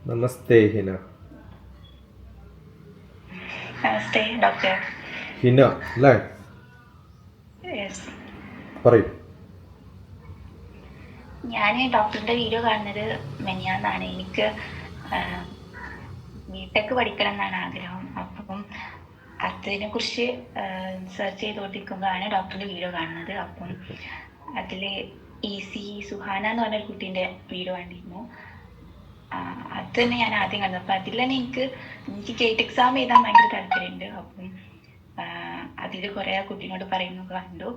നമസ്തേ ഹിന. നമസ്തേ doctor. ഹിന അല്ലേ? പറയൂ. ഞാൻ ഡോക്ടറിന്റെ വീഡിയോ കാണുന്നത് മെനിയാന്നാണ്. എനിക്ക് ബിടെക് പഠിക്കണം എന്നാണ് ആഗ്രഹം. അപ്പം അതിനെ കുറിച്ച് സെർച്ച് ചെയ്തുകൊണ്ടിരിക്കുമ്പോഴാണ് ഡോക്ടറിന്റെ വീഡിയോ കാണുന്നത്. അപ്പം അതില് സുഹാന എന്ന് പറഞ്ഞൊരു കുട്ടീൻ്റെ വീഡിയോ കണ്ടിരുന്നു. അത് തന്നെ ഞാൻ ആദ്യം കണ്ടത്. അപ്പം അതിൽ തന്നെ എനിക്ക് ഗേറ്റ് എക്സാം എഴുതാൻ ഭയങ്കര താല്പര്യമുണ്ട്. അപ്പം അതിൽ കുറെ കുട്ടീനോട് പറയുന്നു കണ്ടു.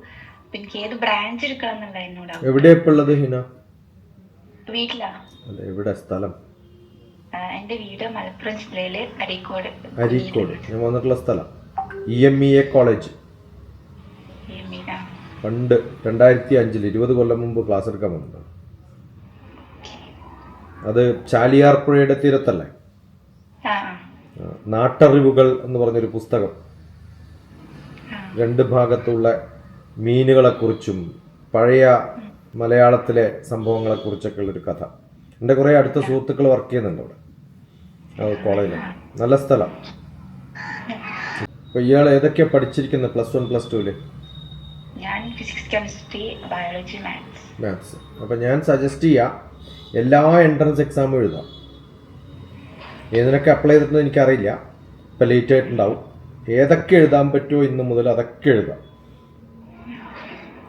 അപ്പൊ എനിക്ക് ഏത് ബ്രാഞ്ച് എടുക്കണം എന്നുള്ള എന്നോട്. എവിടെയുള്ളത് ഹിന? വീട്ടിലാ. എവിടെ സ്ഥലം? എന്റെ വീട് മലപ്പുറം ജില്ലയില് അരീക്കോട്. അരീക്കോട് ഞാൻ വന്നിട്ടുള്ള സ്ഥലം EMEA കോളേജ്. പണ്ട് 2005 20 കൊല്ലം മുമ്പ് ക്ലാസ് എടുക്കാൻ വന്നത്. അത് ചാലിയാർ പുഴയുടെ തീരത്തല്ലേ? നാട്ടറിവുകൾ എന്ന് പറഞ്ഞൊരു പുസ്തകം, രണ്ട് ഭാഗത്തുള്ള മീനുകളെക്കുറിച്ചും പഴയ മലയാളത്തിലെ സംഭവങ്ങളെക്കുറിച്ചൊക്കെ ഉള്ളൊരു കഥ. എൻ്റെ കുറേ അടുത്ത സുഹൃത്തുക്കൾ വർക്ക് ചെയ്യുന്നുണ്ട് അവിടെ കോളേജിൽ. നല്ല സ്ഥലം. അപ്പോൾ ഇയാൾ ഏതൊക്കെയാണ് പഠിച്ചിരിക്കുന്നത് +1 +2? ഞാൻ ഫിസിക്സ്, കെമിസ്ട്രി, ബയോളജി, മാത്സ്. അപ്പം ഞാൻ സജസ്റ്റ് ചെയ്യാം എല്ലാ എൻട്രൻസ് എക്സാമും എഴുതാം. ഏതിനൊക്കെ അപ്ലൈ ചെയ്തിട്ടുണ്ടെന്ന് എനിക്കറിയില്ല, ഇപ്പം ലേറ്റ് ആയിട്ടുണ്ടാവും. ഏതൊക്കെ എഴുതാൻ പറ്റുമോ ഇന്ന് മുതൽ അതൊക്കെ എഴുതാം.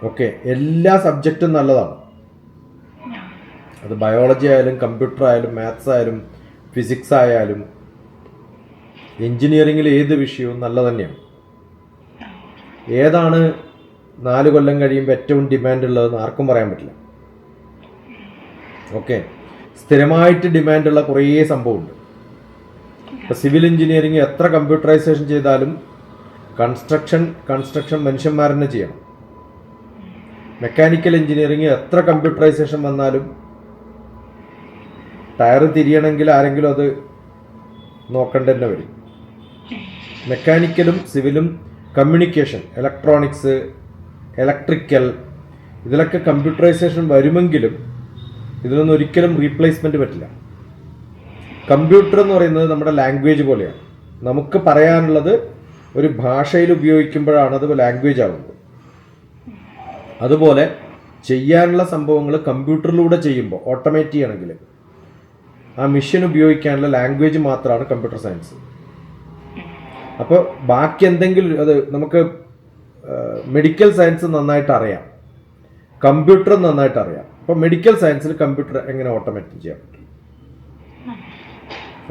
ഓക്കെ, എല്ലാ സബ്ജക്റ്റും നല്ലതാണ്. അത് ബയോളജി ആയാലും കമ്പ്യൂട്ടർ ആയാലും മാത്സ് ആയാലും ഫിസിക്സ് ആയാലും എൻജിനീയറിങ്ങിൽ ഏത് വിഷയവും നല്ല തന്നെയാണ്. ഏതാണ് 4 കൊല്ലം കഴിയുമ്പോൾ ഏറ്റവും ഡിമാൻഡ് ഉള്ളതെന്ന് ആർക്കും പറയാൻ പറ്റില്ല. ഓക്കെ, സ്ഥിരമായിട്ട് ഡിമാൻഡുള്ള കുറേ സംഭവമുണ്ട്. ഇപ്പോൾ സിവിൽ എഞ്ചിനീയറിങ് എത്ര കമ്പ്യൂട്ടറൈസേഷൻ ചെയ്താലും കൺസ്ട്രക്ഷൻ മനുഷ്യന്മാർ തന്നെ ചെയ്യണം. മെക്കാനിക്കൽ എഞ്ചിനീയറിങ് എത്ര കമ്പ്യൂട്ടറൈസേഷൻ വന്നാലും ടയർ തിരിയണമെങ്കിൽ ആരെങ്കിലും അത് നോക്കേണ്ട തന്നെ വരും. മെക്കാനിക്കലും സിവിലും കമ്മ്യൂണിക്കേഷൻ, ഇലക്ട്രോണിക്സ്, ഇലക്ട്രിക്കൽ, ഇതിലൊക്കെ കമ്പ്യൂട്ടറൈസേഷൻ വരുമെങ്കിലും ഇതിലൊന്നും ഒരിക്കലും റീപ്ലേസ്മെൻറ്റ് പറ്റില്ല. കമ്പ്യൂട്ടർ എന്ന് പറയുന്നത് നമ്മുടെ ലാംഗ്വേജ് പോലെയാണ്. നമുക്ക് പറയാനുള്ളത് ഒരു ഭാഷയിൽ ഉപയോഗിക്കുമ്പോഴാണ് അത് ലാംഗ്വേജ് ആകുന്നത്. അതുപോലെ ചെയ്യാനുള്ള സംഭവങ്ങൾ കമ്പ്യൂട്ടറിലൂടെ ചെയ്യുമ്പോൾ ഓട്ടോമേറ്റ് ചെയ്യണമെങ്കിൽ ആ മെഷീൻ ഉപയോഗിക്കാനുള്ള ലാംഗ്വേജ് മാത്രമാണ് കമ്പ്യൂട്ടർ സയൻസ്. അപ്പോൾ ബാക്കി എന്തെങ്കിലും അത് നമുക്ക് മെഡിക്കൽ സയൻസ് നന്നായിട്ട് അറിയാം, കമ്പ്യൂട്ടർ നന്നായിട്ട് അറിയാം. അപ്പോൾ മെഡിക്കൽ സയൻസിൽ കമ്പ്യൂട്ടർ എങ്ങനെ ഓട്ടോമേറ്റ് ചെയ്യാൻ പറ്റും?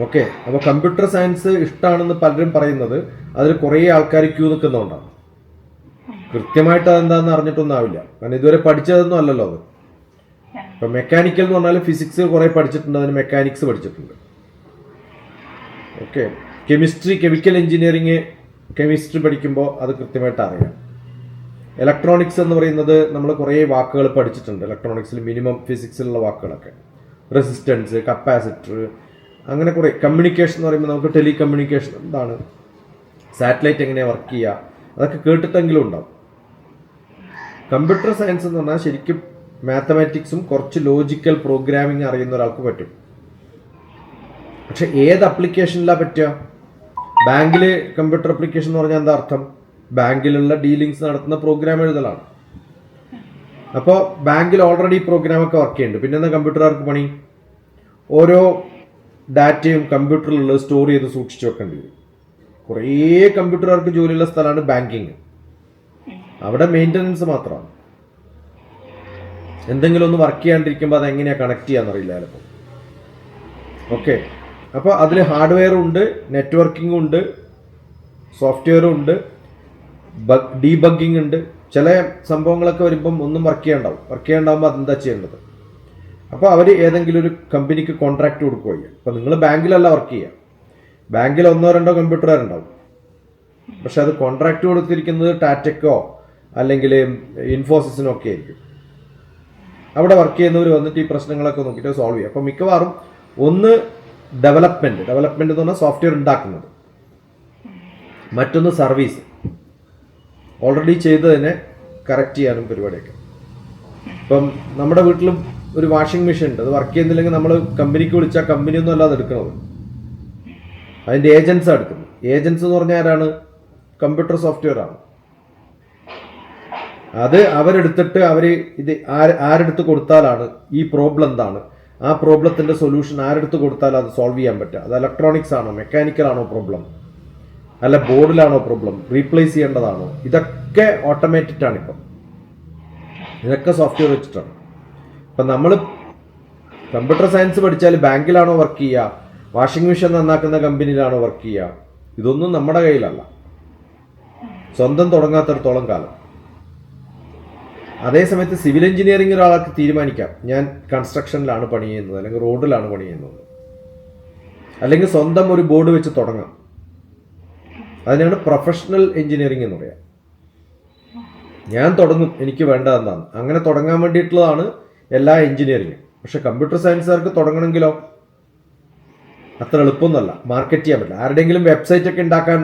ഓക്കെ, അപ്പോൾ കമ്പ്യൂട്ടർ സയൻസ് ഇഷ്ടമാണെന്ന് പലരും പറയുന്നത് അതിൽ കുറേ ആൾക്കാർ ക്യൂ നിൽക്കുന്നതുകൊണ്ടാണ്. കൃത്യമായിട്ട് അതെന്താണെന്ന് അറിഞ്ഞിട്ടൊന്നും ആവില്ല, കാരണം ഇതുവരെ പഠിച്ചതൊന്നും അല്ലല്ലോ അത്. ഇപ്പം മെക്കാനിക്കൽ എന്ന് പറഞ്ഞാൽ ഫിസിക്സ് കുറേ പഠിച്ചിട്ടുണ്ട്, അതിന് മെക്കാനിക്സ് പഠിച്ചിട്ടുണ്ട്. ഓക്കെ, കെമിക്കൽ എഞ്ചിനീയറിങ് കെമിസ്ട്രി പഠിക്കുമ്പോൾ അത് കൃത്യമായിട്ട് അറിയാം. ഇലക്ട്രോണിക്സ് എന്ന് പറയുന്നത് നമ്മൾ കുറേ വാക്കുകൾ പഠിച്ചിട്ടുണ്ട്. ഇലക്ട്രോണിക്സിൽ മിനിമം ഫിസിക്സിലുള്ള വാക്കുകളൊക്കെ, റെസിസ്റ്റൻസ്, കപ്പാസിറ്റർ, അങ്ങനെ കുറേ. കമ്മ്യൂണിക്കേഷൻ എന്ന് പറയുമ്പോൾ നമുക്ക് ടെലി കമ്മ്യൂണിക്കേഷൻ എന്താണ്, സാറ്റലൈറ്റ് എങ്ങനെയാണ് വർക്ക് ചെയ്യുക, അതൊക്കെ കേട്ടിട്ടെങ്കിലും ഉണ്ടാവും. കമ്പ്യൂട്ടർ സയൻസ് എന്ന് പറഞ്ഞാൽ ശരിക്കും മാത്തമാറ്റിക്സും കുറച്ച് ലോജിക്കൽ പ്രോഗ്രാമിംഗ് അറിയുന്ന ഒരാൾക്ക് പറ്റും. പക്ഷെ ഏത് അപ്ലിക്കേഷനിലാണ് പറ്റുക? ബാങ്കിൽ കമ്പ്യൂട്ടർ അപ്ലിക്കേഷൻ എന്ന് പറഞ്ഞാൽ എന്താ അർത്ഥം? ബാങ്കിലുള്ള ഡീലിങ്സ് നടത്തുന്ന പ്രോഗ്രാം എഴുതലാണ്. അപ്പോൾ ബാങ്കിൽ ഓൾറെഡി പ്രോഗ്രാമൊക്കെ വർക്ക് ചെയ്യുന്നുണ്ട്. പിന്നെ എന്താ കമ്പ്യൂട്ടറുകാർക്ക് പണി? ഓരോ ഡാറ്റയും കമ്പ്യൂട്ടറിലുള്ളത് സ്റ്റോർ ചെയ്ത് സൂക്ഷിച്ചു വെക്കേണ്ടി വരും. കുറേ കമ്പ്യൂട്ടറുകാർക്ക് ജോലിയുള്ള സ്ഥലമാണ് ബാങ്കിങ്. അവിടെ മെയിൻ്റനൻസ് മാത്രമാണ്. എന്തെങ്കിലും ഒന്ന് വർക്ക് ചെയ്യാണ്ടിരിക്കുമ്പോൾ അതെങ്ങനെയാണ് കണക്ട് ചെയ്യാന്നറിയില്ല ചിലപ്പോൾ. ഓക്കെ, അപ്പോൾ അതിൽ ഹാർഡ്വെയറും ഉണ്ട്, നെറ്റ്വർക്കിംഗും ഉണ്ട്, സോഫ്റ്റ്വെയറും ഉണ്ട്, ഡീബഗ്ഗിങ് ഉണ്ട്. ചില സംഭവങ്ങളൊക്കെ വരുമ്പം ഒന്നും വർക്ക് ചെയ്യാണ്ടാവുമ്പോൾ അതെന്താ ചെയ്യേണ്ടത്? അപ്പോൾ അവർ ഏതെങ്കിലും ഒരു കമ്പനിക്ക് കോൺട്രാക്ട് കൊടുക്കുകയോ. അപ്പോൾ നിങ്ങൾ ബാങ്കിലല്ല വർക്ക് ചെയ്യുക, ബാങ്കിൽ 1-2 കമ്പ്യൂട്ടറുകാരുണ്ടാവും. പക്ഷെ അത് കോൺട്രാക്ട് കൊടുത്തിരിക്കുന്നത് ടാറ്റയ്ക്കോ അല്ലെങ്കിൽ ഇൻഫോസിസിനോ ഒക്കെ ആയിരിക്കും. അവിടെ വർക്ക് ചെയ്യുന്നവർ വന്നിട്ട് ഈ പ്രശ്നങ്ങളൊക്കെ നോക്കിയിട്ട് സോൾവ് ചെയ്യും. അപ്പോൾ മിക്കവാറും ഒന്ന് ഡെവലപ്മെൻറ്റ് എന്ന് പറഞ്ഞാൽ സോഫ്റ്റ്വെയർ ഉണ്ടാക്കുന്നത്, മറ്റൊന്ന് സർവീസ്, ഓൾറെഡി ചെയ്തതിനെ കറക്റ്റ് ചെയ്യാനും പരിപാടിയൊക്കെ. ഇപ്പം നമ്മുടെ വീട്ടിലും ഒരു വാഷിംഗ് മെഷീൻ ഉണ്ട്, അത് വർക്ക് ചെയ്യുന്നില്ലെങ്കിൽ നമ്മൾ കമ്പനിക്ക് വിളിച്ചാൽ കമ്പനിയൊന്നും അല്ലാതെ എടുക്കുന്നത്, അതിൻ്റെ ഏജൻസാണ് എടുക്കുന്നത്. ഏജൻസ് എന്ന് പറഞ്ഞാൽ ആരാണ്? കമ്പ്യൂട്ടർ സോഫ്റ്റ്വെയർ ആണ്. അത് അവരെടുത്തിട്ട് അവർ ഇത് ആരെടുത്ത് കൊടുത്താലാണ് ഈ പ്രോബ്ലം എന്താണ്, ആ പ്രോബ്ലത്തിൻ്റെ സൊല്യൂഷൻ ആരെടുത്ത് കൊടുത്താൽ അത് സോൾവ് ചെയ്യാൻ പറ്റുക. അത് ഇലക്ട്രോണിക്സ് ആണോ, മെക്കാനിക്കൽ ആണോ പ്രോബ്ലം, അല്ല ബോർഡിലാണോ പ്രോബ്ലം, റീപ്ലേസ് ചെയ്യേണ്ടതാണോ, ഇതൊക്കെ ഓട്ടോമേറ്റഡ് ആണ്. ഇപ്പം ഇതൊക്കെ സോഫ്റ്റ്വെയർ വെച്ചിട്ടാണ്. ഇപ്പം നമ്മൾ കമ്പ്യൂട്ടർ സയൻസ് പഠിച്ചാൽ ബാങ്കിലാണോ വർക്ക് ചെയ്യുക, വാഷിംഗ് മെഷീൻ നന്നാക്കുന്ന കമ്പനിയിലാണോ വർക്ക് ചെയ്യുക, ഇതൊന്നും നമ്മുടെ കയ്യിലല്ല, സ്വന്തം തുടങ്ങാത്തിടത്തോളം കാലം. അതേസമയത്ത് സിവിൽ എഞ്ചിനീയറിംഗ് ഒരാൾക്ക് തീരുമാനിക്കാം, ഞാൻ കൺസ്ട്രക്ഷനിലാണ് പണി ചെയ്യുന്നത്, അല്ലെങ്കിൽ റോഡിലാണ് പണി ചെയ്യുന്നത്, അല്ലെങ്കിൽ സ്വന്തം ഒരു ബോർഡ് വെച്ച് തുടങ്ങാം. അതിനാണ് പ്രൊഫഷണൽ എഞ്ചിനീയറിംഗ് എന്ന് പറയാം. ഞാൻ തുടങ്ങും, എനിക്ക് വേണ്ടത് എന്താണ്, അങ്ങനെ തുടങ്ങാൻ വേണ്ടിയിട്ടുള്ളതാണ് എല്ലാ എഞ്ചിനീയറിംഗും. പക്ഷെ കമ്പ്യൂട്ടർ സയൻസുകാർക്ക് തുടങ്ങണമെങ്കിലോ അത്ര എളുപ്പമൊന്നുമല്ല, മാർക്കറ്റ് ചെയ്യാൻ പറ്റില്ല. ആരുടെയെങ്കിലും വെബ്സൈറ്റ് ഒക്കെ ഉണ്ടാക്കാൻ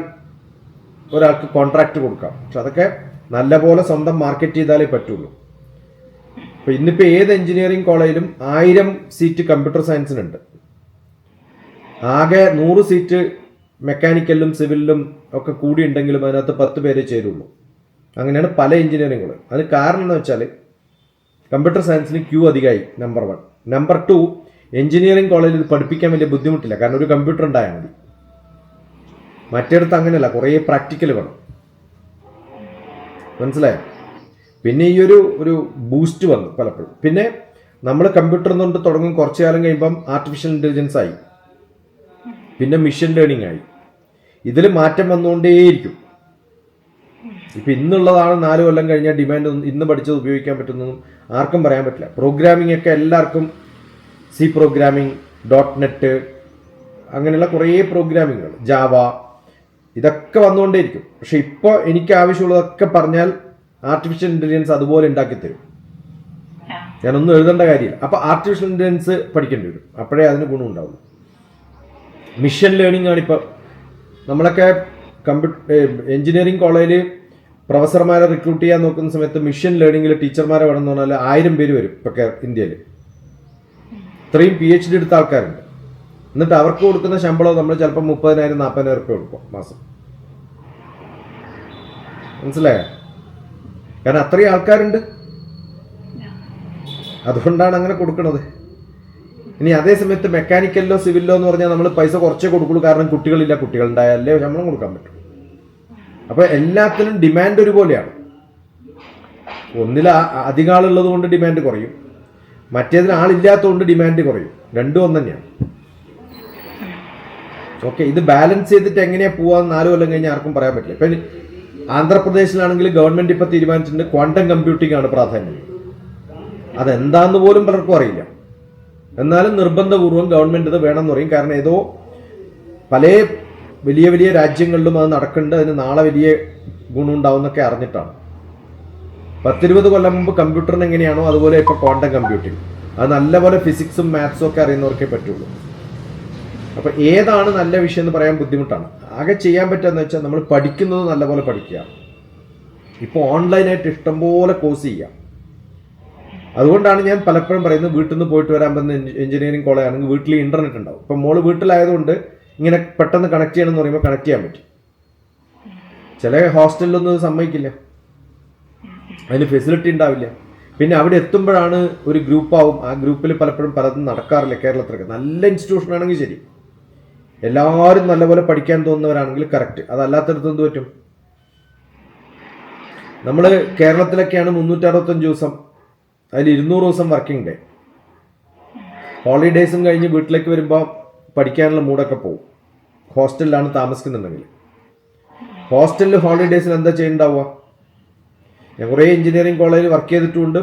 ഒരാൾക്ക് കോൺട്രാക്ട് കൊടുക്കാം, പക്ഷെ അതൊക്കെ നല്ലപോലെ സ്വന്തം മാർക്കറ്റ് ചെയ്താലേ പറ്റുള്ളൂ. അപ്പോൾ ഇന്നിപ്പോൾ ഏത് എഞ്ചിനീയറിംഗ് കോളേജിലും 1000 സീറ്റ് കമ്പ്യൂട്ടർ സയൻസിനുണ്ട്, ആകെ 100 സീറ്റ് മെക്കാനിക്കലിലും സിവിലിലും ഒക്കെ കൂടി ഉണ്ടെങ്കിലും അതിനകത്ത് 10 പേരെ ചേരുള്ളൂ. അങ്ങനെയാണ് പല എഞ്ചിനീയറിംഗുകൾ. അതിന് കാരണം എന്ന് വെച്ചാൽ കമ്പ്യൂട്ടർ സയൻസിന് ക്യൂ അധികമായി, നമ്പർ 1. നമ്പർ 2, എഞ്ചിനീയറിംഗ് കോളേജിൽ ഇത് പഠിപ്പിക്കാൻ വലിയ ബുദ്ധിമുട്ടില്ല, കാരണം ഒരു കമ്പ്യൂട്ടർ ഉണ്ടായാൽ മതി. മറ്റേടത്ത് അങ്ങനെയല്ല, കുറേ പ്രാക്ടിക്കൽ വേണം. മനസ്സിലായോ? പിന്നെ ഈ ഒരു ബൂസ്റ്റ് വന്നു പലപ്പോഴും. പിന്നെ നമ്മൾ കമ്പ്യൂട്ടർ കൊണ്ട് തുടങ്ങും, കുറച്ചു കാലം കഴിയുമ്പം ആർട്ടിഫിഷ്യൽ ഇൻ്റലിജൻസ് ആയി, പിന്നെ മെഷീൻ ലേണിംഗ് ആയി. ഇതിൽ മാറ്റം വന്നുകൊണ്ടേയിരിക്കും. ഇപ്പം ഇന്നുള്ളതാണ് 4 കൊല്ലം കഴിഞ്ഞാൽ ഡിമാൻഡ് ഇന്ന് പഠിച്ചത് ഉപയോഗിക്കാൻ പറ്റുന്നതും ആർക്കും പറയാൻ പറ്റില്ല. പ്രോഗ്രാമിംഗ് ഒക്കെ എല്ലാവർക്കും സി പ്രോഗ്രാമിംഗ്, .NET, അങ്ങനെയുള്ള കുറേ പ്രോഗ്രാമിങ്ങുകൾ, ജാവ, ഇതൊക്കെ വന്നുകൊണ്ടേയിരിക്കും. പക്ഷെ ഇപ്പോൾ എനിക്ക് ആവശ്യമുള്ളതൊക്കെ പറഞ്ഞാൽ ആർട്ടിഫിഷ്യൽ ഇൻ്റലിജൻസ് അതുപോലെ ഉണ്ടാക്കി തരും. ഞാനൊന്നും എഴുതേണ്ട കാര്യമില്ല. അപ്പോൾ ആർട്ടിഫിഷ്യൽ ഇൻ്റലിജൻസ് പഠിക്കേണ്ടി വരും, അപ്പോഴേ അതിന് ഗുണം ഉണ്ടാവുള്ളൂ. മിഷൻ ലേണിംഗ് ആണിപ്പോൾ. നമ്മളൊക്കെ എഞ്ചിനീയറിംഗ് കോളേജിൽ പ്രൊഫസർമാരെ റിക്രൂട്ട് ചെയ്യാൻ നോക്കുന്ന സമയത്ത് മിഷൻ ലേണിംഗിൽ ടീച്ചർമാരെ വേണമെന്ന് പറഞ്ഞാൽ 1000 പേര് വരും ഇപ്പോൾ ഇന്ത്യയിൽ. ഇത്രയും PhD എടുത്ത ആൾക്കാരുണ്ട്. എന്നിട്ട് അവർക്ക് കൊടുക്കുന്ന ശമ്പളം നമ്മൾ ചിലപ്പോൾ 30,000-40,000 രൂപ കൊടുക്കും മാസം. മനസ്സിലായോ? കാരണം അത്രയും ആൾക്കാരുണ്ട്, അതുകൊണ്ടാണ് അങ്ങനെ കൊടുക്കുന്നത്. ഇനി അതേ സമയത്ത് മെക്കാനിക്കലിലോ സിവിലിലോ എന്ന് പറഞ്ഞാൽ നമ്മൾ പൈസ കുറച്ചേ കൊടുക്കുള്ളൂ, കാരണം കുട്ടികളില്ല, കുട്ടികളുണ്ടായാലേ ശമ്പളം കൊടുക്കാൻ പറ്റും. അപ്പോൾ എല്ലാത്തിനും ഡിമാൻഡ് ഒരുപോലെയാണ്. ഒന്നിൽ അധികം ആളുള്ളത് കൊണ്ട് ഡിമാൻഡ് കുറയും, മറ്റേതിന് ആളില്ലാത്തതുകൊണ്ട് ഡിമാൻഡ് കുറയും. രണ്ടും ഒന്ന് തന്നെയാണ്. ഓക്കെ, ഇത് ബാലൻസ് ചെയ്തിട്ട് എങ്ങനെയാണ് പോവാന്ന് 4 കൊല്ലം കഴിഞ്ഞാൽ ആർക്കും പറയാൻ പറ്റില്ല. ഇപ്പം ആന്ധ്രാപ്രദേശിലാണെങ്കിൽ ഗവൺമെന്റ് ഇപ്പം തീരുമാനിച്ചിട്ടുണ്ട് ക്വാണ്ടം കമ്പ്യൂട്ടിംഗ് ആണ് പ്രാധാന്യം. അതെന്താന്ന് പോലും പലർക്കും അറിയില്ല. എന്നാലും നിർബന്ധപൂർവ്വം ഗവൺമെന്റ് ഇത് വേണമെന്ന് പറയും. കാരണം ഏതോ പല വലിയ വലിയ രാജ്യങ്ങളിലും അത് നടക്കുന്നുണ്ട്, അതിന് നാളെ വലിയ ഗുണം ഉണ്ടാവുന്നൊക്കെ അറിഞ്ഞിട്ടാണ്. 10-20 കൊല്ലം മുമ്പ് കമ്പ്യൂട്ടറിന് എങ്ങനെയാണോ അതുപോലെ ഇപ്പോൾ ക്വാണ്ടം കമ്പ്യൂട്ടിംഗ്. അത് നല്ലപോലെ ഫിസിക്സും മാത്സും ഒക്കെ അറിയുന്നവർക്കേ പറ്റുള്ളൂ. അപ്പോൾ ഏതാണ് നല്ല വിഷയം എന്ന് പറയാൻ ബുദ്ധിമുട്ടാണ്. ആകെ ചെയ്യാൻ പറ്റുകയെന്ന് വെച്ചാൽ നമ്മൾ പഠിക്കുന്നത് നല്ലപോലെ പഠിക്കുക. ഇപ്പോൾ ഓൺലൈനായിട്ട് ഇഷ്ടംപോലെ കോഴ്സ് ചെയ്യാം. അതുകൊണ്ടാണ് ഞാൻ പലപ്പോഴും പറയുന്നത്, വീട്ടിൽ നിന്ന് പോയിട്ട് വരാൻ പറ്റുന്ന എഞ്ചിനീയറിംഗ് കോളേജ് ആണെങ്കിൽ വീട്ടിൽ ഇൻ്റർനെറ്റ് ഉണ്ടാവും. ഇപ്പം മോള് വീട്ടിലായതുകൊണ്ട് ഇങ്ങനെ പെട്ടെന്ന് കണക്ട് ചെയ്യണമെന്ന് പറയുമ്പോൾ കണക്ട് ചെയ്യാൻ പറ്റും. ചില ഹോസ്റ്റലിലൊന്നും സമ്മതിക്കില്ല, അതിന് ഫെസിലിറ്റി ഉണ്ടാവില്ല. പിന്നെ അവിടെ എത്തുമ്പോഴാണ് ഒരു ഗ്രൂപ്പാവും, ആ ഗ്രൂപ്പിൽ പലപ്പോഴും പലതും നടക്കാറില്ല. കേരളത്തിലൊക്കെ നല്ല ഇൻസ്റ്റിറ്റ്യൂഷൻ ആണെങ്കിൽ ശരി, എല്ലാവരും നല്ലപോലെ പഠിക്കാൻ തോന്നുന്നവരാണെങ്കിൽ കറക്റ്റ്. അതല്ലാത്തടത്ത് എന്ത് പറ്റും? നമ്മൾ കേരളത്തിലൊക്കെയാണ് 365 ദിവസം, അതിൽ 200 ദിവസം വർക്കിംഗ് ഡേ. ഹോളിഡേയ്സും കഴിഞ്ഞ് വീട്ടിലേക്ക് വരുമ്പോൾ പഠിക്കാനുള്ള മൂടൊക്കെ പോകും. ഹോസ്റ്റലിലാണ് താമസിക്കുന്നുണ്ടെങ്കിൽ. ഹോസ്റ്റലിൽ ഹോളിഡേയ്സിൽ എന്താ ചെയ്യുന്നുണ്ടാവുക? ഞാൻ കുറേ എഞ്ചിനീയറിംഗ് കോളേജിൽ വർക്ക് ചെയ്തിട്ടുമുണ്ട്,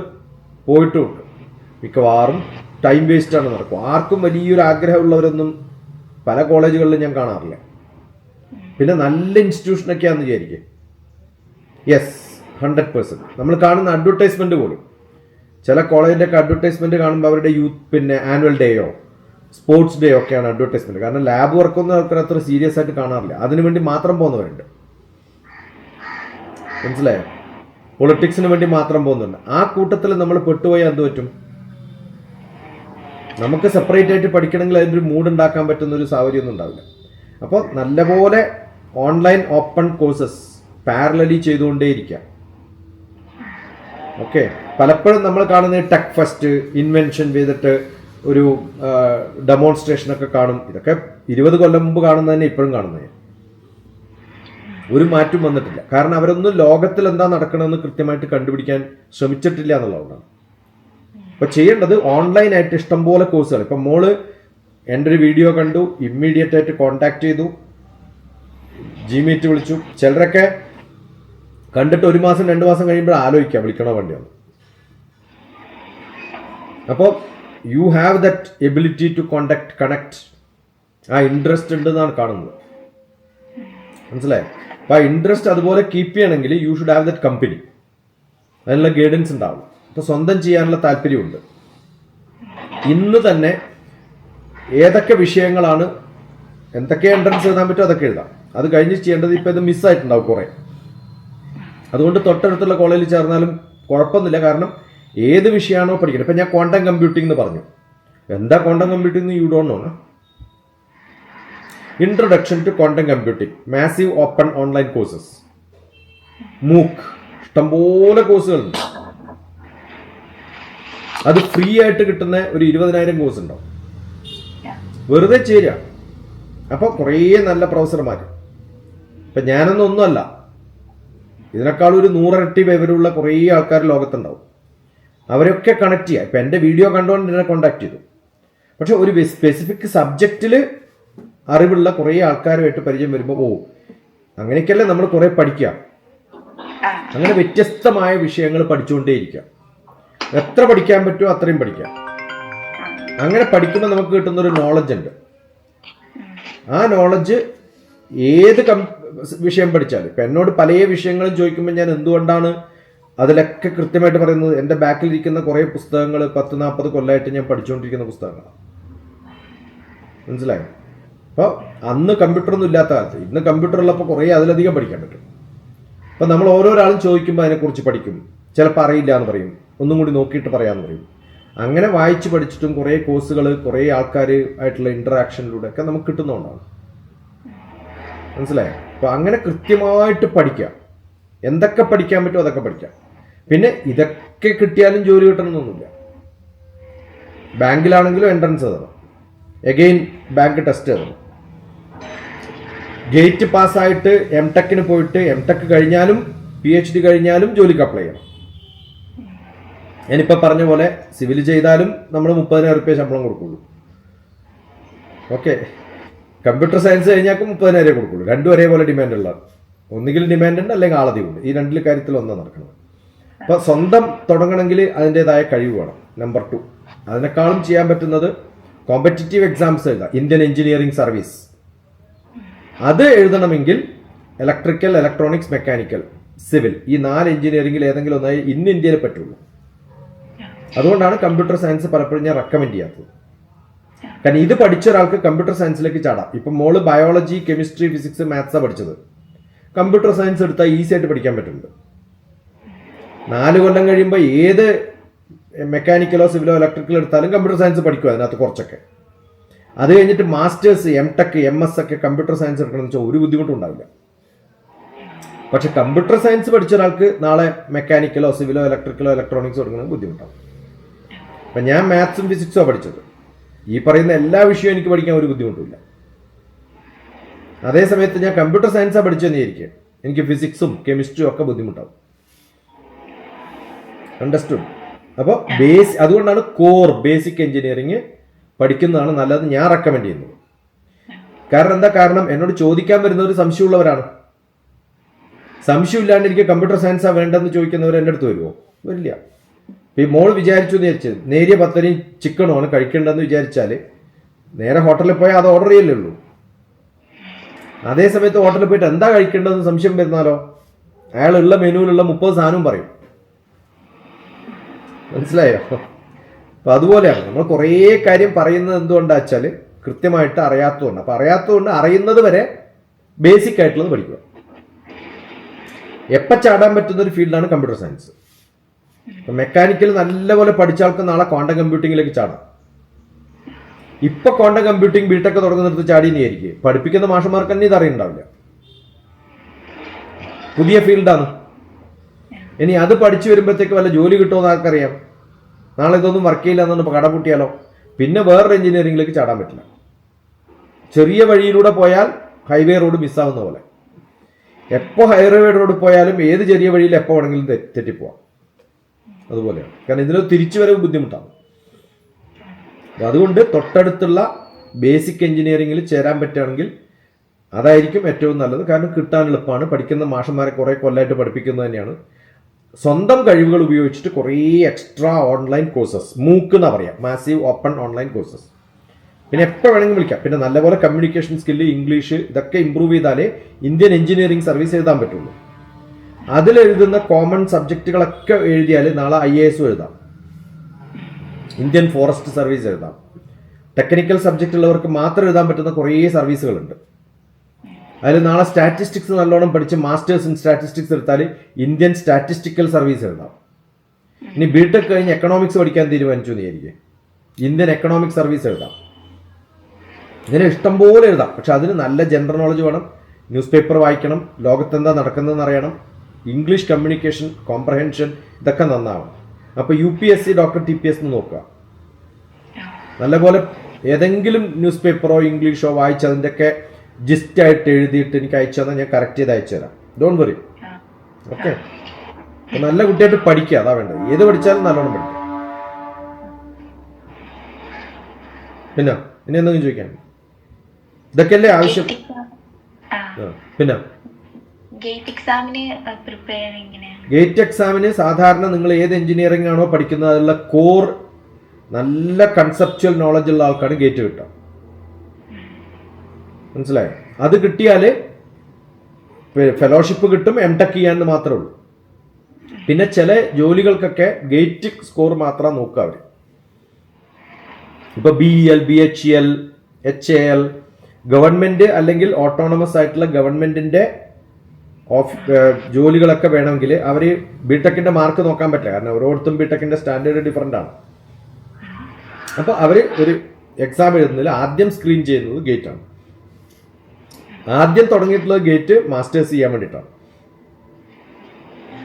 പോയിട്ടുമുണ്ട്. മിക്കവാറും ടൈം വേസ്റ്റാണ് നടക്കും. ആർക്കും വലിയൊരു ആഗ്രഹമുള്ളവരൊന്നും പല കോളേജുകളിലും ഞാൻ കാണാറില്ല. പിന്നെ നല്ല ഇൻസ്റ്റിറ്റ്യൂഷനൊക്കെയാണെന്ന് വിചാരിക്കുക. യെസ്, 100%. നമ്മൾ കാണുന്ന അഡ്വർടൈസ്മെൻറ്റ് പോലും ചില കോളേജിൻ്റെ ഒക്കെ അഡ്വർടൈസ്മെൻറ്റ് കാണുമ്പോൾ അവരുടെ പിന്നെ ആനുവൽ ഡേയോ സ്പോർട്സ് ഡേ ഒക്കെയാണ് അഡ്വർടൈസ്മെൻറ്റ്. കാരണം ലാബ് വർക്കൊന്നും ആൾക്കാർ അത്ര സീരിയസ് ആയിട്ട് കാണാറില്ല, അതിനുവേണ്ടി മാത്രം പോകുന്നവരുണ്ട്. മനസ്സിലായോ? പൊളിറ്റിക്സിന് വേണ്ടി മാത്രം പോകുന്നുണ്ട്. ആ കൂട്ടത്തിൽ നമ്മൾ പെട്ടുപോയാൽ എന്ത് പറ്റും? നമുക്ക് സെപ്പറേറ്റ് ആയിട്ട് പഠിക്കണമെങ്കിൽ അതിൻ്റെ ഒരു മൂഡ് ഉണ്ടാക്കാൻ പറ്റുന്ന ഒരു സാഹചര്യമൊന്നും ഉണ്ടാവില്ല. അപ്പോൾ നല്ലപോലെ ഓൺലൈൻ ഓപ്പൺ കോഴ്സസ് പാരലലി ചെയ്തുകൊണ്ടേയിരിക്കാം. ഓക്കെ, പലപ്പോഴും നമ്മൾ കാണുന്നത് ടെക് ഫസ്റ്റ് ഇൻവെൻഷൻ ചെയ്തിട്ട് ഒരു ഡെമോൺസ്ട്രേഷനൊക്കെ കാണും. ഇതൊക്കെ 20 കൊല്ലം മുമ്പ് കാണുന്നതന്നെ ഇപ്പോഴും കാണുന്നത്. ഒരു മാറ്റം വന്നിട്ടില്ല. കാരണം അവരൊന്നും ലോകത്തിൽ എന്താ നടക്കണമെന്ന് കൃത്യമായിട്ട് കണ്ടുപിടിക്കാൻ ശ്രമിച്ചിട്ടില്ല എന്നുള്ളതാണ്. അപ്പോൾ ചെയ്യേണ്ടത് ഓൺലൈനായിട്ട് ഇഷ്ടംപോലെ കോഴ്സുകൾ. ഇപ്പം മോള് എൻ്റെ ഒരു വീഡിയോ കണ്ടു, ഇമ്മീഡിയറ്റ് ആയിട്ട് കോൺടാക്ട് ചെയ്തു, ജിമീറ്റ് വിളിച്ചു. ചിലരൊക്കെ കണ്ടിട്ട് 1 മാസം 2 മാസം കഴിയുമ്പോൾ ആലോചിക്കാം വിളിക്കണോ വേണ്ടിയോ. അപ്പോൾ you have that ability to connect. ആ ഇൻട്രസ്റ്റ് ഉണ്ടെന്നാണ് കാണുന്നത്. മനസ്സിലായോ? അപ്പോൾ ആ ഇൻട്രസ്റ്റ് അതുപോലെ കീപ്പ് ചെയ്യണമെങ്കിൽ you should have that company. അതിനുള്ള ഗൈഡൻസ് ഉണ്ടാവും. അപ്പോൾ സ്വന്തം ചെയ്യാനുള്ള താല്പര്യമുണ്ട്. ഇന്ന് തന്നെ ഏതൊക്കെ വിഷയങ്ങളാണ്, എന്തൊക്കെ എൻട്രൻസ് എഴുതാൻ പറ്റുമോ അതൊക്കെ എഴുതാം. അത് കഴിഞ്ഞ് ചെയ്യേണ്ടത് ഇപ്പോൾ ഇത് മിസ്സായിട്ടുണ്ടാവും കുറേ. അതുകൊണ്ട് തൊട്ടടുത്തുള്ള കോളേജിൽ ചേർന്നാലും കുഴപ്പമൊന്നുമില്ല. കാരണം ഏത് വിഷയമാണോ പഠിക്കുന്നത്. ഇപ്പം ഞാൻ ക്വാണ്ടം കമ്പ്യൂട്ടിംഗ് എന്ന് പറഞ്ഞു. എന്താ quantum computing you don't know. Introduction to quantum computing, massive open online courses, MOOC, ഇഷ്ടംപോലെ കോഴ്സുകളുണ്ട്. അത് ഫ്രീ ആയിട്ട് കിട്ടുന്ന ഒരു 20,000 കോഴ്സ് ഉണ്ടാവും. വെറുതെ ചേരുക. അപ്പോൾ കുറേ നല്ല പ്രൊഫസർമാർ. ഇപ്പം ഞാനൊന്നൊന്നുമല്ല, ഇതിനേക്കാളും ഒരു 100 ഇരട്ടി വിവരമുള്ള കുറേ ആൾക്കാർ ലോകത്തുണ്ടാവും. അവരൊക്കെ കണക്ട് ചെയ്യുക. ഇപ്പം എൻ്റെ വീഡിയോ കണ്ടുകൊണ്ട് എന്നെ കോണ്ടാക്ട് ചെയ്തു. പക്ഷെ ഒരു സ്പെസിഫിക് സബ്ജക്റ്റിൽ അറിവുള്ള കുറേ ആൾക്കാരുമായിട്ട് പരിചയം വരുമ്പോൾ അങ്ങനെയൊക്കെയല്ലേ നമ്മൾ കുറേ പഠിക്കുക. അങ്ങനെ വ്യത്യസ്തമായ വിഷയങ്ങൾ പഠിച്ചുകൊണ്ടേയിരിക്കാം. എത്ര പഠിക്കാൻ പറ്റുമോ അത്രയും പഠിക്കാം. അങ്ങനെ പഠിക്കുമ്പോൾ നമുക്ക് കിട്ടുന്നൊരു നോളജ് ഉണ്ട്. ആ നോളജ് ഏത് വിഷയം പഠിച്ചാലും, ഇപ്പം എന്നോട് പല വിഷയങ്ങളും ചോദിക്കുമ്പോൾ ഞാൻ എന്തുകൊണ്ടാണ് അതിലൊക്കെ കൃത്യമായിട്ട് പറയുന്നത്, എൻ്റെ ബാക്കിലിരിക്കുന്ന കുറേ പുസ്തകങ്ങൾ 10-40 കൊല്ലമായിട്ട് ഞാൻ പഠിച്ചുകൊണ്ടിരിക്കുന്ന പുസ്തകങ്ങളാണ്. മനസ്സിലായോ? അപ്പോൾ അന്ന് കമ്പ്യൂട്ടറൊന്നും ഇല്ലാത്ത കാലത്ത്, ഇന്ന് കമ്പ്യൂട്ടർ ഉള്ളപ്പോൾ കുറേ അതിലധികം പഠിക്കാൻ പറ്റും. അപ്പം നമ്മൾ ഓരോരാളും ചോദിക്കുമ്പോൾ അതിനെക്കുറിച്ച് പഠിക്കും. ചിലപ്പോൾ അറിയില്ല എന്ന് പറയും, ഒന്നും കൂടി നോക്കിയിട്ട് പറയാമെന്ന് പറയും. അങ്ങനെ വായിച്ച് പഠിച്ചിട്ടും കുറേ കോഴ്സുകൾ കുറേ ആൾക്കാർ ആയിട്ടുള്ള ഇൻറ്ററാക്ഷനിലൂടെ ഒക്കെ നമുക്ക് കിട്ടുന്നതുകൊണ്ടാണ്. മനസ്സിലായോ? അപ്പോൾ അങ്ങനെ കൃത്യമായിട്ട് പഠിക്കാം. എന്തൊക്കെ പഠിക്കാൻ പറ്റുമോ അതൊക്കെ പഠിക്കാം. പിന്നെ ഇതൊക്കെ കിട്ടിയാലും ജോലി കിട്ടണമെന്നൊന്നുമില്ല. ബാങ്കിലാണെങ്കിലും എൻട്രൻസ് എഴുതണം, എഗെയിൻ ബാങ്ക് ടെസ്റ്റ് എഴുതണം. ഗേറ്റ് പാസ്സായിട്ട് എംടെക്കിന് പോയിട്ട് എംടെക് കഴിഞ്ഞാലും PhD കഴിഞ്ഞാലും ജോലിക്ക് അപ്ലൈ ചെയ്യണം. ഞാനിപ്പോൾ പറഞ്ഞ പോലെ സിവിൽ ചെയ്താലും നമ്മൾ 30,000 രൂപ ശമ്പളം കൊടുക്കുള്ളൂ. ഓക്കെ, കമ്പ്യൂട്ടർ സയൻസ് കഴിഞ്ഞാൽ 30,000 കൊടുക്കുള്ളൂ. രണ്ടും ഒരേപോലെ ഡിമാൻഡുള്ള, ഒന്നുകിൽ ഡിമാൻഡ് ഉണ്ട് അല്ലെങ്കിൽ ആളതിയുണ്ട്. ഈ രണ്ടിൽ കാര്യത്തിൽ ഒന്നാണ് നടക്കുന്നത്. അപ്പോൾ സ്വന്തം തുടങ്ങണമെങ്കിൽ അതിൻ്റെതായ കഴിവ് വേണം. നമ്പർ 2, അതിനേക്കാളും ചെയ്യാൻ പറ്റുന്നത് കോമ്പറ്റിറ്റീവ് എക്സാംസ് എഴുതാം. ഇന്ത്യൻ എഞ്ചിനീയറിംഗ് സർവീസ് അത് എഴുതണമെങ്കിൽ ഇലക്ട്രിക്കൽ, ഇലക്ട്രോണിക്സ്, മെക്കാനിക്കൽ, സിവിൽ, ഈ 4 എഞ്ചിനീയറിംഗിൽ ഏതെങ്കിലും ഒന്നായി ഇന്ന് ഇന്ത്യയിൽ പറ്റുള്ളൂ. അതുകൊണ്ടാണ് കമ്പ്യൂട്ടർ സയൻസ് പലപ്പോഴും ഞാൻ റെക്കമെൻഡ് ചെയ്യാത്തത്. കാരണം ഇത് പഠിച്ച ഒരാൾക്ക് കമ്പ്യൂട്ടർ സയൻസിലേക്ക് ചാടാം. ഇപ്പം മോള് ബയോളജി, കെമിസ്ട്രി, ഫിസിക്സ്, മാത്സാണ് പഠിച്ചത്. കമ്പ്യൂട്ടർ സയൻസ് എടുത്താൽ ഈസി ആയിട്ട് പഠിക്കാൻ പറ്റുന്നുണ്ട്. 4 കൊല്ലം കഴിയുമ്പോൾ ഏത് മെക്കാനിക്കലോ സിവിലോ ഇലക്ട്രിക്കലോ എടുത്താലും കമ്പ്യൂട്ടർ സയൻസ് പഠിക്കുക അതിനകത്ത് കുറച്ചൊക്കെ. അത് കഴിഞ്ഞിട്ട് മാസ്റ്റേഴ്സ്, എംടെക്, MS ഒക്കെ കമ്പ്യൂട്ടർ സയൻസ് എടുക്കണമെന്ന് വെച്ചാൽ ഒരു ബുദ്ധിമുട്ടും ഉണ്ടാവില്ല. പക്ഷെ കമ്പ്യൂട്ടർ സയൻസ് പഠിച്ച ഒരാൾക്ക് നാളെ മെക്കാനിക്കലോ സിവിലോ ഇലക്ട്രിക്കലോ ഇലക്ട്രോണിക്സോ എടുക്കണമെന്ന് ബുദ്ധിമുട്ടാണ്. അപ്പം ഞാൻ മാത്സും ഫിസിക്സോ പഠിച്ചത്. ഈ പറയുന്ന എല്ലാ വിഷയവും എനിക്ക് പഠിക്കാൻ ഒരു ബുദ്ധിമുട്ടില്ല. അതേ സമയത്ത് ഞാൻ കമ്പ്യൂട്ടർ സയൻസാണ് പഠിച്ചതെന്ന് വിചാരിക്കുക, എനിക്ക് ഫിസിക്സും കെമിസ്ട്രിയും ഒക്കെ ബുദ്ധിമുട്ടാവും. അണ്ടർസ്റ്റുഡ്? അപ്പോൾ അതുകൊണ്ടാണ് കോർ ബേസിക് എഞ്ചിനീയറിംഗ് പഠിക്കുന്നതാണ് നല്ലത് ഞാൻ റെക്കമെൻഡ് ചെയ്യുന്നത്. കാരണം എന്നോട് ചോദിക്കാൻ വരുന്നവർ സംശയമുള്ളവരാണ്. സംശയമില്ലാണ്ട് എനിക്ക് കമ്പ്യൂട്ടർ സയൻസാണ് വേണ്ടതെന്ന് ചോദിക്കുന്നവർ എൻ്റെ അടുത്ത് വരുമോ? വരില്ല. ഈ മോൾ വിചാരിച്ചു എന്ന് വിചാരിച്ചത് നേരിയ പത്തരിയും ചിക്കനുമാണ് കഴിക്കേണ്ടതെന്ന് വിചാരിച്ചാൽ നേരെ ഹോട്ടലിൽ പോയാൽ അത് ഓർഡർ ചെയ്യല്ലേ ഉള്ളൂ. അതേ സമയത്ത് ഹോട്ടലിൽ പോയിട്ട് എന്താ കഴിക്കേണ്ടതെന്ന് സംശയം വരുന്നാലോ അയാളുള്ള മെനുവിലുള്ള 30 സാധനവും പറയും. മനസ്സിലായോ? അപ്പം അതുപോലെയാണ് നമ്മൾ കുറേ കാര്യം പറയുന്നത്. എന്തുകൊണ്ടാ വെച്ചാൽ കൃത്യമായിട്ട് അറിയാത്തതുകൊണ്ട്. അപ്പം അറിയാത്തതുകൊണ്ട് അറിയുന്നത് വരെ ബേസിക് ആയിട്ടുള്ളത് പഠിക്കുക. എപ്പോൾ ചാടാൻ പറ്റുന്ന ഒരു ഫീൽഡാണ് കമ്പ്യൂട്ടർ സയൻസ്. ഇപ്പം മെക്കാനിക്കൽ നല്ലപോലെ പഠിച്ച ആൾക്ക് നാളെ ക്വാണ്ടം കമ്പ്യൂട്ടിങ്ങിലേക്ക് ചാടാം. ഇപ്പൊ ക്വാണ്ടം കമ്പ്യൂട്ടിംഗ് ബിടെക് തുടങ്ങുന്നിടത്ത് ചാടിനെയായിരിക്കും പഠിപ്പിക്കുന്ന മാഷന്മാർക്ക് തന്നെ ഇത് അറിയുണ്ടാവില്ല. പുതിയ ഫീൽഡാണ്. ഇനി അത് പഠിച്ചു വരുമ്പോഴത്തേക്ക് വല്ല ജോലി കിട്ടുമെന്ന് ആർക്കറിയാം? നാളെ ഇതൊന്നും വർക്ക് ചെയ്യില്ല എന്നുകൊണ്ട് കടപൂട്ടിയാലോ? പിന്നെ വേറൊരു എഞ്ചിനീയറിംഗിലേക്ക് ചാടാൻ പറ്റില്ല. ചെറിയ വഴിയിലൂടെ പോയാൽ ഹൈവേ റോഡ് മിസ്സാവുന്ന പോലെ. എപ്പോൾ ഹൈവേ റോഡ് പോയാലും ഏത് ചെറിയ വഴിയിൽ എപ്പോൾ വേണമെങ്കിലും തെറ്റിപ്പോവാം. അതുപോലെയാണ്. കാരണം ഇതിൽ തിരിച്ചു വരവ് ബുദ്ധിമുട്ടാണ്. അതുകൊണ്ട് തൊട്ടടുത്തുള്ള ബേസിക് എഞ്ചിനീയറിംഗിൽ ചേരാൻ പറ്റുകയാണെങ്കിൽ അതായിരിക്കും ഏറ്റവും നല്ലത്. കാരണം കിട്ടാൻ എളുപ്പമാണ്. പഠിക്കുന്ന മാഷന്മാരെ കുറേ കൊല്ലമായിട്ട് പഠിപ്പിക്കുന്നത് തന്നെയാണ്. സ്വന്തം കഴിവുകൾ ഉപയോഗിച്ചിട്ട് കുറേ എക്സ്ട്രാ ഓൺലൈൻ കോഴ്സസ്, മൂക്ക് എന്നാ പറയാം, മാസീവ് ഓപ്പൺ ഓൺലൈൻ കോഴ്സസ്. പിന്നെ എപ്പോൾ വേണമെങ്കിലും വിളിക്കാം. പിന്നെ നല്ലപോലെ കമ്മ്യൂണിക്കേഷൻ സ്കില്ല്, ഇംഗ്ലീഷ് ഇതൊക്കെ ഇമ്പ്രൂവ് ചെയ്താലേ ഇന്ത്യൻ എഞ്ചിനീയറിംഗ് സർവീസ് എഴുതാൻ പറ്റുള്ളൂ. അതിലെഴുതുന്ന കോമൺ സബ്ജക്റ്റുകളൊക്കെ എഴുതിയാൽ നാളെ IAS എഴുതാം, ഇന്ത്യൻ ഫോറസ്റ്റ് സർവീസ് എഴുതാം. ടെക്നിക്കൽ സബ്ജക്റ്റ് ഉള്ളവർക്ക് മാത്രം എഴുതാൻ പറ്റുന്ന കുറേ സർവീസുകളുണ്ട്. അതിൽ നാളെ സ്റ്റാറ്റിസ്റ്റിക്സ് നല്ലോണം പഠിച്ച് മാസ്റ്റേഴ്സ് ഇൻ സ്റ്റാറ്റിസ്റ്റിക്സ് എടുത്താൽ ഇന്ത്യൻ സ്റ്റാറ്റിസ്റ്റിക്കൽ സർവീസ് എഴുതാം. ഇനി ബിടെക് കഴിഞ്ഞ് എക്കണോമിക്സ് പഠിക്കാൻ തീരുമാനിച്ചു എന്നായിരിക്കും, ഇന്ത്യൻ എക്കണോമിക് സർവീസ് എഴുതാം. ഇങ്ങനെ ഇഷ്ടംപോലെ എഴുതാം. പക്ഷെ അതിന് നല്ല ജനറൽ നോളജ് വേണം, ന്യൂസ് പേപ്പർ വായിക്കണം, ലോകത്തെന്താ നടക്കുന്നതെന്ന് അറിയണം, ഇംഗ്ലീഷ് കമ്മ്യൂണിക്കേഷൻ കോംപ്രഹെൻഷൻ ഇതൊക്കെ നന്നാവണം. അപ്പോൾ UPSC ഡോക്ടർ TPS നോക്കുക. നല്ലപോലെ ഏതെങ്കിലും ന്യൂസ് പേപ്പറോ ഇംഗ്ലീഷോ വായിച്ച് അതിൻ്റെയൊക്കെ ജിസ്റ്റ് ആയിട്ട് എഴുതിയിട്ട് എനിക്ക് അയച്ചു തന്നാൽ ഞാൻ കറക്റ്റ് ചെയ്ത് അയച്ചു തരാം. Don't worry. ഓക്കെ. നല്ല കുട്ടിയായിട്ട് പഠിക്കുക, അതാ വേണ്ടത്. ഏത് പഠിച്ചാലും നല്ലോണം പഠിക്കുക. പിന്നെ ഇനി എന്തെങ്കിലും ചോദിക്കാൻ? ഇതൊക്കെയല്ലേ ആവശ്യം. പിന്നെ ഗേറ്റ് എക്സാമിന് സാധാരണ നിങ്ങൾ ഏത് എഞ്ചിനീയറിംഗ് ആണോ പഠിക്കുന്നത് അതിലുള്ള കോർ നല്ല കൺസെപ്ച്വൽ നോളജ് ഉള്ള ആൾക്കാണ് ഗേറ്റ് കിട്ടുക. മനസ്സിലായോ? അത് കിട്ടിയാൽ ഫെലോഷിപ്പ് കിട്ടും, MTech ചെയ്യാന്ന് മാത്രമേ ഉള്ളൂ. പിന്നെ ചില ജോലികൾക്കൊക്കെ ഗേറ്റ് സ്കോർ മാത്രം നോക്കുക അവർ. ഇപ്പൊ BEL, BHEL, HAL ഗവൺമെന്റ് അല്ലെങ്കിൽ ഓട്ടോണമസ് ആയിട്ടുള്ള ഗവൺമെന്റിന്റെ ജോലികളൊക്കെ വേണമെങ്കിൽ അവർ ബിടെക്കിന്റെ മാർക്ക് നോക്കാൻ പറ്റില്ല. കാരണം ഓരോരുത്തരും ബിടെക്കിന്റെ സ്റ്റാൻഡേർഡ് ഡിഫറൻ്റ് ആണ്. അപ്പോൾ അവർ ഒരു എക്സാം എഴുതുന്നതിൽ ആദ്യം സ്ക്രീൻ ചെയ്യുന്നത് ഗേറ്റ് ആണ്. ആദ്യം തുടങ്ങിയിട്ടുള്ള ഗേറ്റ് മാസ്റ്റേഴ്സ് ചെയ്യാൻ വേണ്ടിയിട്ടാണ്.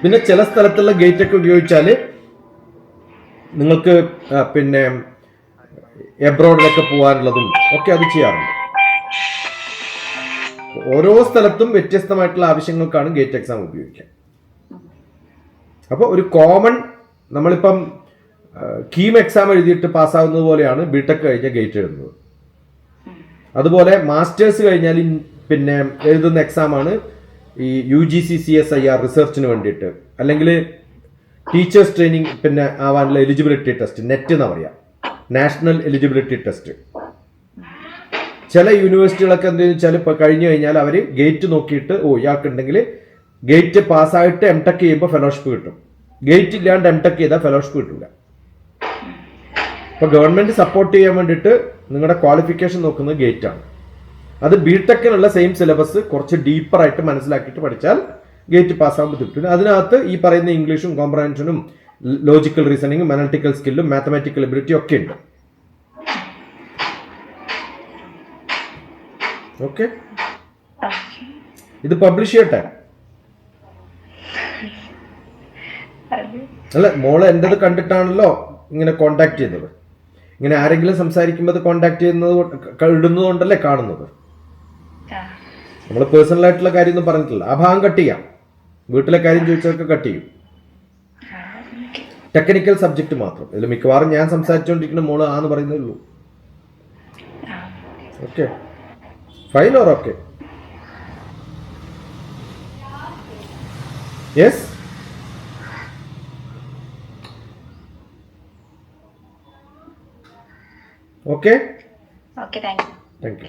പിന്നെ ചില സ്ഥലത്തുള്ള ഗേറ്റ് ഒക്കെ ഉപയോഗിച്ചാൽ നിങ്ങൾക്ക് പിന്നെ എബ്രോഡിലൊക്കെ പോകാനുള്ളതും ഒക്കെ അത് ചെയ്യാറുണ്ട്. ഓരോ സ്ഥലത്തും വ്യത്യസ്തമായിട്ടുള്ള ആവശ്യങ്ങൾക്കാണ് ഗേറ്റ് എക്സാം ഉപയോഗിക്കുക. അപ്പോൾ ഒരു കോമൺ നമ്മളിപ്പം കീം എക്സാം എഴുതിയിട്ട് പാസ്സാവുന്നത് പോലെയാണ് ബിടെക് കഴിഞ്ഞ ഗേറ്റ് എഴുതുന്നത്. അതുപോലെ മാസ്റ്റേഴ്സ് കഴിഞ്ഞാൽ പിന്നെ എഴുതുന്ന എക്സാമാണ് ഈ UGC CSIR റിസർച്ചിന് വേണ്ടിയിട്ട്, അല്ലെങ്കിൽ ടീച്ചേഴ്സ് ട്രെയിനിങ് പിന്നെ ആവാനുള്ള എലിജിബിലിറ്റി ടെസ്റ്റ്, നെറ്റ് എന്നാ പറയാം, നാഷണൽ എലിജിബിലിറ്റി ടെസ്റ്റ്. ചില യൂണിവേഴ്സിറ്റികളൊക്കെ എന്താണെന്ന് വെച്ചാൽ ഇപ്പോൾ കഴിഞ്ഞു കഴിഞ്ഞാൽ അവർ ഗേറ്റ് നോക്കിയിട്ട് ഇയാൾക്കുണ്ടെങ്കിൽ ഗേറ്റ് പാസ്സായിട്ട് MTech ചെയ്യുമ്പോൾ ഫെലോഷിപ്പ് കിട്ടും. ഗേറ്റ് ഇല്ലാണ്ട് MTech ചെയ്താൽ ഫെലോഷിപ്പ് കിട്ടില്ല. അപ്പോൾ ഗവൺമെന്റ് സപ്പോർട്ട് ചെയ്യാൻ വേണ്ടിയിട്ട് നിങ്ങളുടെ ക്വാളിഫിക്കേഷൻ നോക്കുന്നത് ഗേറ്റാണ്. അത് ബിടെക്കിനുള്ള സെയിം സിലബസ് കുറച്ച് ഡീപ്പറായിട്ട് മനസ്സിലാക്കിയിട്ട് പഠിച്ചാൽ ഗേറ്റ് പാസ്സാകുമ്പോൾ കിട്ടും. അതിനകത്ത് ഈ പറയുന്ന ഇംഗ്ലീഷും കോംപ്രഹെൻഷനും ലോജിക്കൽ റീസണിങ്ങും അനലിറ്റിക്കൽ സ്കില്ലും മാത്തമാറ്റിക്കൽ എബിലിറ്റി ഒക്കെ ഉണ്ട്. ഓക്കെ. ഇത് പബ്ലിഷ് ചെയ്യട്ടെ? അല്ല, മോള് എന്റേത് കണ്ടിട്ടാണല്ലോ ഇങ്ങനെ കോണ്ടാക്ട് ചെയ്തത്. ഇങ്ങനെ ആരെങ്കിലും സംസാരിക്കുമ്പോൾ അത് കോണ്ടാക്ട് ചെയ്യുന്നത് ഇടുന്നതുകൊണ്ടല്ലേ കാണുന്നത്. നമ്മൾ പേഴ്സണൽ ആയിട്ടുള്ള കാര്യം ഒന്നും പറഞ്ഞിട്ടില്ല. ആ ഭാഗം കട്ട് ചെയ്യാം. വീട്ടിലെ കാര്യം ചോദിച്ചതൊക്കെ കട്ട് ചെയ്യും. ടെക്നിക്കൽ സബ്ജക്ട് മാത്രം. ഇതിൽ മിക്കവാറും ഞാൻ സംസാരിച്ചുകൊണ്ടിരിക്കുന്ന മോള് ആന്ന് പറയുന്നേ ഉള്ളൂ. Okay, fine or okay? Yes. Okay, thank you.